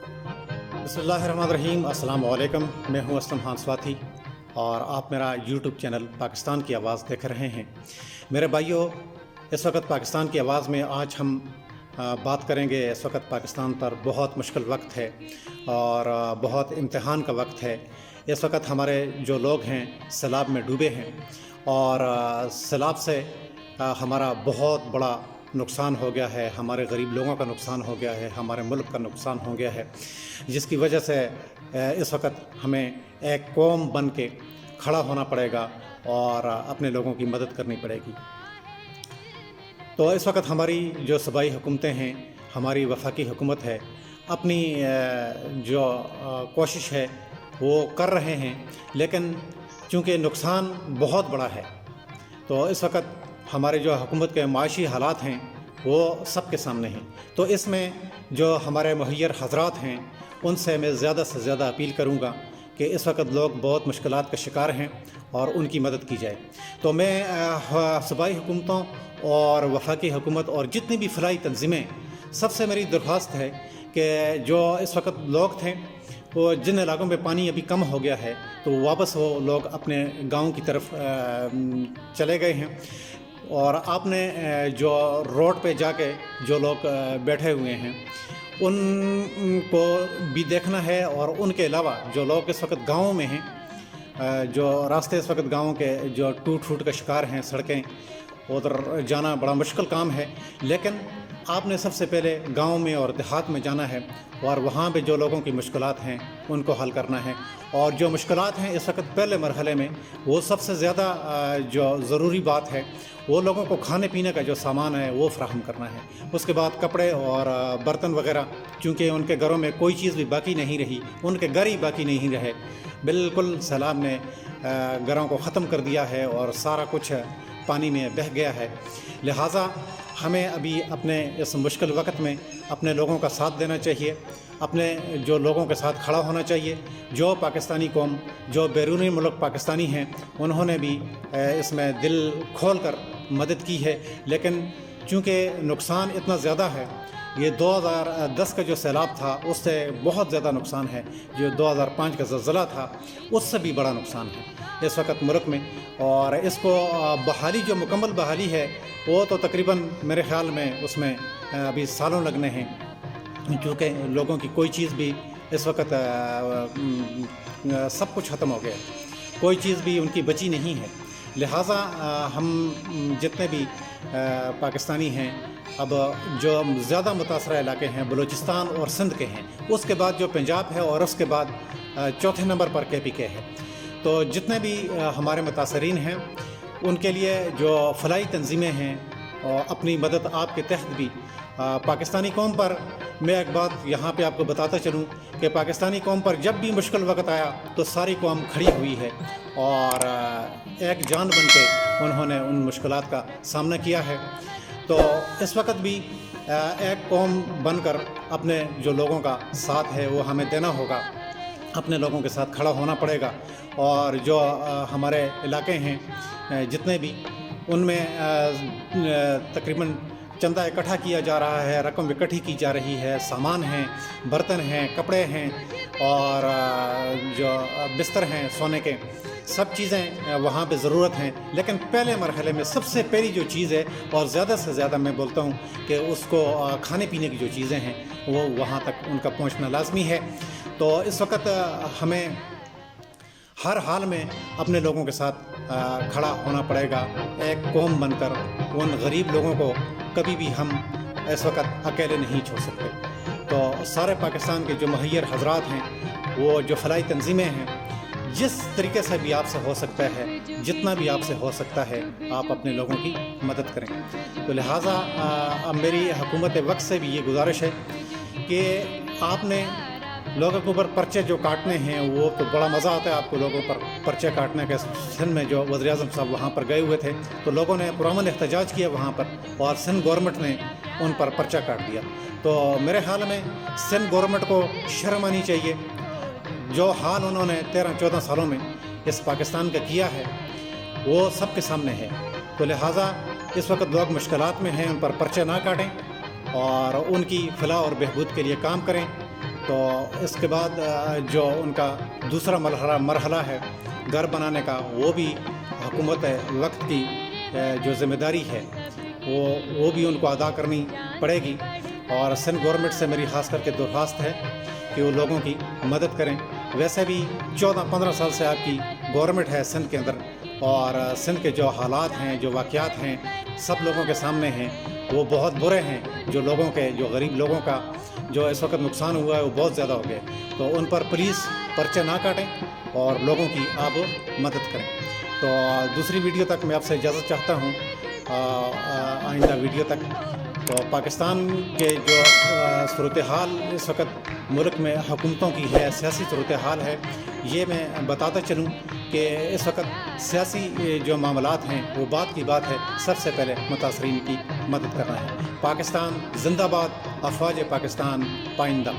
बिस्मिल्लाहिर्रहमानिर्रहीम। अस्सलाम वालेकुम। मैं हूं असलम खान स्वाति और आप मेरा यूट्यूब चैनल पाकिस्तान की आवाज़ देख रहे हैं। मेरे भाइयों, इस वक्त पाकिस्तान की आवाज़ में आज हम बात करेंगे। इस वक्त पाकिस्तान पर बहुत मुश्किल वक्त है और बहुत इम्तिहान का वक्त है। इस वक्त हमारे जो लोग हैं सैलाब में डूबे हैं और सैलाब से हमारा बहुत बड़ा नुकसान हो गया है। हमारे गरीब लोगों का नुकसान हो गया है, हमारे मुल्क का नुकसान हो गया है, जिसकी वजह से इस वक्त हमें एक कौम बन के खड़ा होना पड़ेगा और अपने लोगों की मदद करनी पड़ेगी। तो इस वक्त हमारी जो सूबाई हुकूमतें हैं, हमारी वफाकी हुकूमत है, अपनी जो कोशिश है वो कर रहे हैं, लेकिन चूँकि नुकसान बहुत बड़ा है तो इस वक्त हमारे जो हुकूमत के माशी हालात हैं वो सबके सामने हैं। तो इसमें जो हमारे मुहैयर हजरात हैं उनसे मैं ज़्यादा से ज़्यादा अपील करूँगा कि इस वक्त लोग बहुत मुश्किलात का शिकार हैं और उनकी मदद की जाए। तो मैं सूबाई हुकूमतों और वफाकी हुकूमत और जितनी भी फलाही तंजीमें, सबसे मेरी दरख्वास्त है कि जो इस वक्त लोग थे वो जिन इलाकों में पानी अभी कम हो गया है तो वापस वो लोग अपने गाँव की तरफ चले गए हैं। और आपने जो रोड पे जाके जो लोग बैठे हुए हैं उनको भी देखना है और उनके अलावा जो लोग इस वक्त गाँव में हैं, जो रास्ते इस वक्त गाँव के जो टूट का शिकार हैं, सड़कें उधर जाना बड़ा मुश्किल काम है, लेकिन आपने सबसे पहले गांव में और देहात में जाना है और वहाँ पे जो लोगों की मुश्किलात हैं उनको हल करना है। और जो मुश्किलात हैं इस वक्त पहले मरहले में, वो सबसे ज़्यादा जो ज़रूरी बात है वो लोगों को खाने पीने का जो सामान है वो फराहम करना है। उसके बाद कपड़े और बर्तन वगैरह, चूँकि उनके घरों में कोई चीज़ भी बाकी नहीं रही, उनके घर ही बाकी नहीं रहे, बिल्कुल सैलाब ने घरों को ख़त्म कर दिया है और सारा कुछ पानी में बह गया है। लिहाजा हमें अभी अपने इस मुश्किल वक्त में अपने लोगों का साथ देना चाहिए, अपने जो लोगों के साथ खड़ा होना चाहिए। जो पाकिस्तानी कौम, जो बैरूनी मुल्क पाकिस्तानी हैं, उन्होंने भी इसमें दिल खोल कर मदद की है, लेकिन चूँकि नुकसान इतना ज़्यादा है, ये 2010 का जो सैलाब था उससे बहुत ज़्यादा नुकसान है। जो 2005 का ज़लज़ला था उससे भी बड़ा नुकसान है इस वक्त मुल्क में। और इसको बहाली, जो मुकम्मल बहाली है वो तो तकरीबन मेरे ख़्याल में उसमें अभी सालों लगने हैं, क्योंकि लोगों की कोई चीज़ भी इस वक्त सब कुछ ख़त्म हो गया, कोई चीज़ भी उनकी बची नहीं है। लिहाजा हम जितने भी पाकिस्तानी हैं, अब जो ज़्यादा मुतासरा इलाके हैं बलूचिस्तान और सिंध के हैं, उसके बाद जो पंजाब है और उसके बाद चौथे नंबर पर KPK है। तो जितने भी हमारे मुतासरीन हैं उनके लिए जो फलाही तंजीमें हैं और अपनी मदद आपके तहत भी पाकिस्तानी कौम पर, मैं एक बात यहाँ पे आपको बताता चलूँ कि पाकिस्तानी कौम पर जब भी मुश्किल वक्त आया तो सारी कौम खड़ी हुई है और एक जान बन के उन्होंने उन मुश्किलात का सामना किया है। तो इस वक्त भी एक कौम बनकर अपने जो लोगों का साथ है वो हमें देना होगा, अपने लोगों के साथ खड़ा होना पड़ेगा। और जो हमारे इलाके हैं जितने भी, उनमें तकरीबन चंदा इकट्ठा किया जा रहा है, रकम इकट्ठी की जा रही है, सामान हैं, बर्तन हैं, कपड़े हैं और जो बिस्तर हैं सोने के, सब चीज़ें वहाँ पे ज़रूरत हैं। लेकिन पहले मरहले में सबसे पहली जो चीज़ है, और ज़्यादा से ज़्यादा मैं बोलता हूँ कि उसको खाने पीने की जो चीज़ें हैं वो वहाँ तक उनका पहुँचना लाजमी है। तो इस वक्त हमें हर हाल में अपने लोगों के साथ खड़ा होना पड़ेगा, एक कौम बनकर। उन गरीब लोगों को कभी भी हम इस वक्त अकेले नहीं छोड़ सकते। तो सारे पाकिस्तान के जो मुहैयर हजरात हैं, वो जो फलाही तंजीमें हैं, जिस तरीके से भी आपसे हो सकता है, जितना भी आपसे हो सकता है, आप अपने लोगों की मदद करें। तो लिहाजा अब मेरी हुकूमत वक्त से भी ये गुजारिश है कि आपने लोगों के ऊपर पर्चे जो काटने हैं, वो तो बड़ा मज़ा आता है आपको लोगों पर पर्चे काटने के। सिंध में जो वज़ीर आज़म साहब वहाँ पर गए हुए थे तो लोगों ने पुरअमन एहतजाज किया वहाँ पर, और सिंध गवर्नमेंट ने उन पर पर्चा काट दिया। तो मेरे ख्याल में सिंध गवर्नमेंट को शर्म आनी चाहिए। जो हाल उन्होंने 13-14 सालों में इस पाकिस्तान का किया है वो सबके सामने है। तो लिहाजा इस वक्त लोग मुश्किलात में हैं, उन पर पर्चे ना काटें और उनकी फलाह और बहबूद के लिए काम करें। تو اس کے بعد جو ان کا دوسرا مرحلہ ہے گھر بنانے کا، وہ بھی حکومت وقت کی جو ذمہ داری ہے وہ بھی ان کو ادا کرنی پڑے گی۔ اور سندھ گورنمنٹ سے میری خاص کر کے درخواست ہے کہ وہ لوگوں کی مدد کریں۔ ویسے بھی 14-15 سال سے آپ کی گورنمنٹ ہے سندھ کے اندر، اور سندھ کے جو حالات ہیں، جو واقعات ہیں، سب لوگوں کے سامنے ہیں، وہ بہت برے ہیں۔ جو لوگوں کے، جو غریب لوگوں کا جو اس وقت نقصان ہوا ہے وہ بہت زیادہ ہو گیا، تو ان پر پلیز پرچہ نہ کاٹیں اور لوگوں کی آپ مدد کریں۔ تو دوسری ویڈیو تک میں آپ سے اجازت چاہتا ہوں، آئندہ ویڈیو تک۔ تو پاکستان کے جو صورتحال اس وقت ملک میں حکومتوں کی ہے، سیاسی صورتحال ہے، یہ میں بتاتا چلوں کہ اس وقت سیاسی جو معاملات ہیں وہ بات کی بات ہے، سب سے پہلے متاثرین کی مدد کرنا ہے۔ پاکستان زندہ باد، افواج پاکستان پائندہ۔